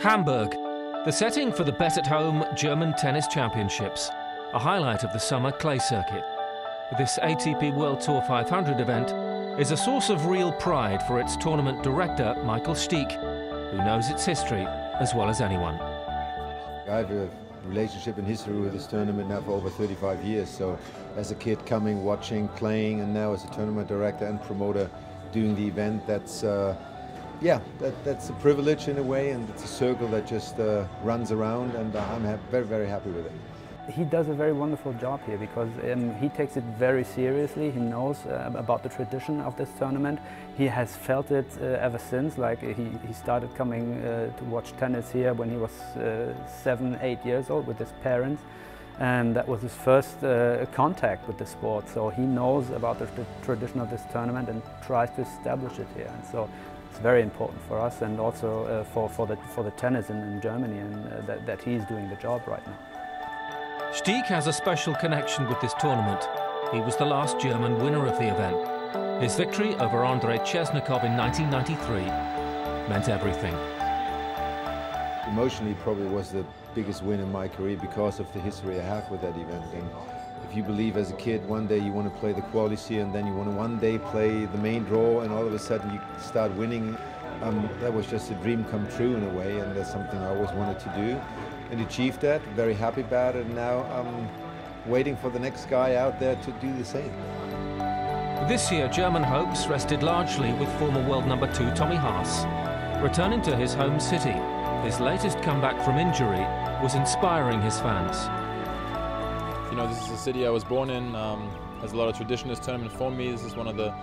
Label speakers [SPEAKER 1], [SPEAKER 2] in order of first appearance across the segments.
[SPEAKER 1] Hamburg, the setting for the bet-at-home German Tennis Championships, a highlight of the summer clay circuit. This ATP World Tour 500 event is a source of real pride for its tournament director, Michael Stich, who knows its history as well as anyone.
[SPEAKER 2] I have a relationship and history with this tournament now for over 35 years, so as a kid coming, watching, playing, and now as a tournament director and promoter doing the event, that's that's a privilege in a way, and it's a circle that just runs around, and I'm very, very happy with it.
[SPEAKER 3] He does a very wonderful job here because he takes it very seriously. He knows about the tradition of this tournament. He has felt it ever since. Like he started coming to watch tennis here when he was 7, 8 years old with his parents, and that was his first contact with the sport. So he knows about the tradition of this tournament and tries to establish it here. And so it's very important for us, and also for the tennis in Germany, and that he's doing the job right now.
[SPEAKER 1] Stich has a special connection with this tournament. He was the last German winner of the event. His victory over Andrei Chesnikov in 1993 meant everything.
[SPEAKER 2] Emotionally, probably was the biggest win in my career because of the history I have with that event. And if you believe as a kid, one day you want to play the quali, and then you want to one day play the main draw, and all of a sudden you start winning, that was just a dream come true in a way, and that's something I always wanted to do. And achieved that, very happy about it, and now I'm waiting for the next guy out there to do the same.
[SPEAKER 1] This year, German hopes rested largely with former world number 2 Tommy Haas. Returning to his home city, his latest comeback from injury was inspiring his fans.
[SPEAKER 4] You know, this is a city I was born in, has a lot of tradition. This tournament for me. This is one of the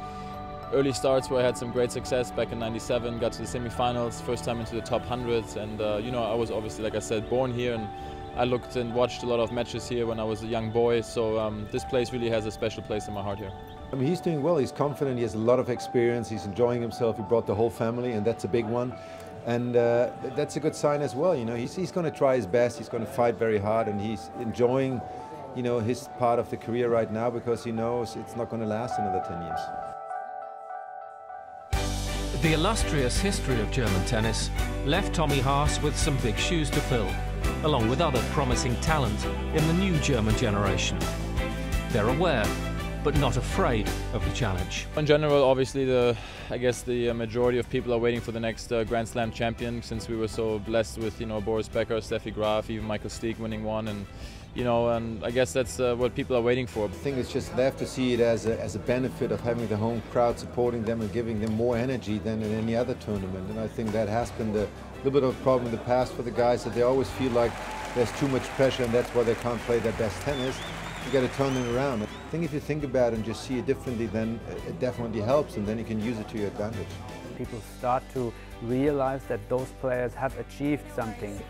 [SPEAKER 4] early starts where I had some great success back in '97, got to the semi-finals, first time into the top 100, and you know, I was obviously, like I said, born here, and I looked and watched a lot of matches here when I was a young boy, so this place really has a special place in my heart here.
[SPEAKER 2] I mean, he's doing well, he's confident, he has a lot of experience, he's enjoying himself, he brought the whole family, and that's a big one. And that's a good sign as well, you know, he's going to try his best, he's going to fight very hard, and he's enjoying, you know, his part of the career right now because he knows it's not going to last another 10 years.
[SPEAKER 1] The illustrious history of German tennis left Tommy Haas with some big shoes to fill, along with other promising talent in the new German generation. They're aware, but not afraid of the challenge.
[SPEAKER 4] In general, obviously, I guess the majority of people are waiting for the next Grand Slam champion, since we were so blessed with, you know, Boris Becker, Steffi Graf, even Michael Stich winning one, and you know, and I guess that's what people are waiting for.
[SPEAKER 2] I think it's just they have to see it as a benefit of having the home crowd supporting them and giving them more energy than in any other tournament. And I think that has been the little bit of a problem in the past for the guys, that they always feel like there's too much pressure and that's why they can't play their best tennis. You got to turn it around. I think if you think about it and just see it differently, then it definitely helps, and then you can use it to your advantage.
[SPEAKER 3] People start to realize that those players have achieved something,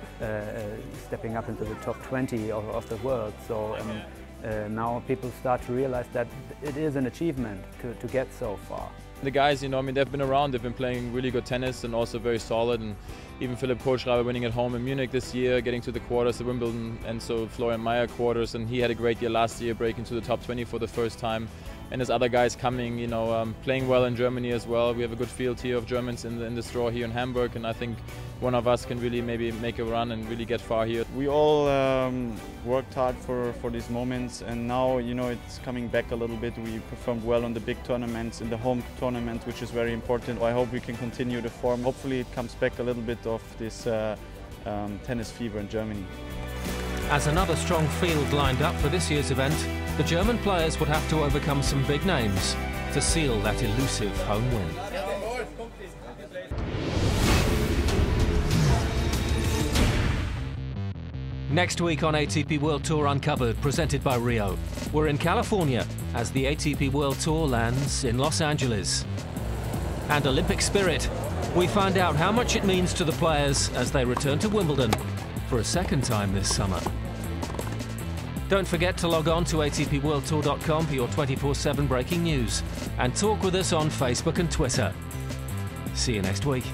[SPEAKER 3] stepping up into the top 20 of the world. So now people start to realize that it is an achievement to get so far.
[SPEAKER 4] The guys, you know, I mean, they've been around, they've been playing really good tennis and also very solid, and even Philipp Kohlschreiber winning at home in Munich this year, getting to the quarters, the Wimbledon, and so Florian Mayer quarters, and he had a great year last year, breaking to the top 20 for the first time. And there's other guys coming, you know, playing well in Germany as well. We have a good field here of Germans in this draw here in Hamburg, and I think one of us can really maybe make a run and really get far here.
[SPEAKER 5] We all worked hard for these moments, and now, you know, it's coming back a little bit. We performed well on the big tournaments, in the home tournament, which is very important. I hope we can continue the form. Hopefully it comes back a little bit of this tennis fever in Germany.
[SPEAKER 1] As another strong field lined up for this year's event, the German players would have to overcome some big names to seal that elusive home win. Next week on ATP World Tour Uncovered, presented by Rio, we're in California as the ATP World Tour lands in Los Angeles. And Olympic spirit, we find out how much it means to the players as they return to Wimbledon for a second time this summer. Don't forget to log on to atpworldtour.com for your 24/7 breaking news, and talk with us on Facebook and Twitter. See you next week.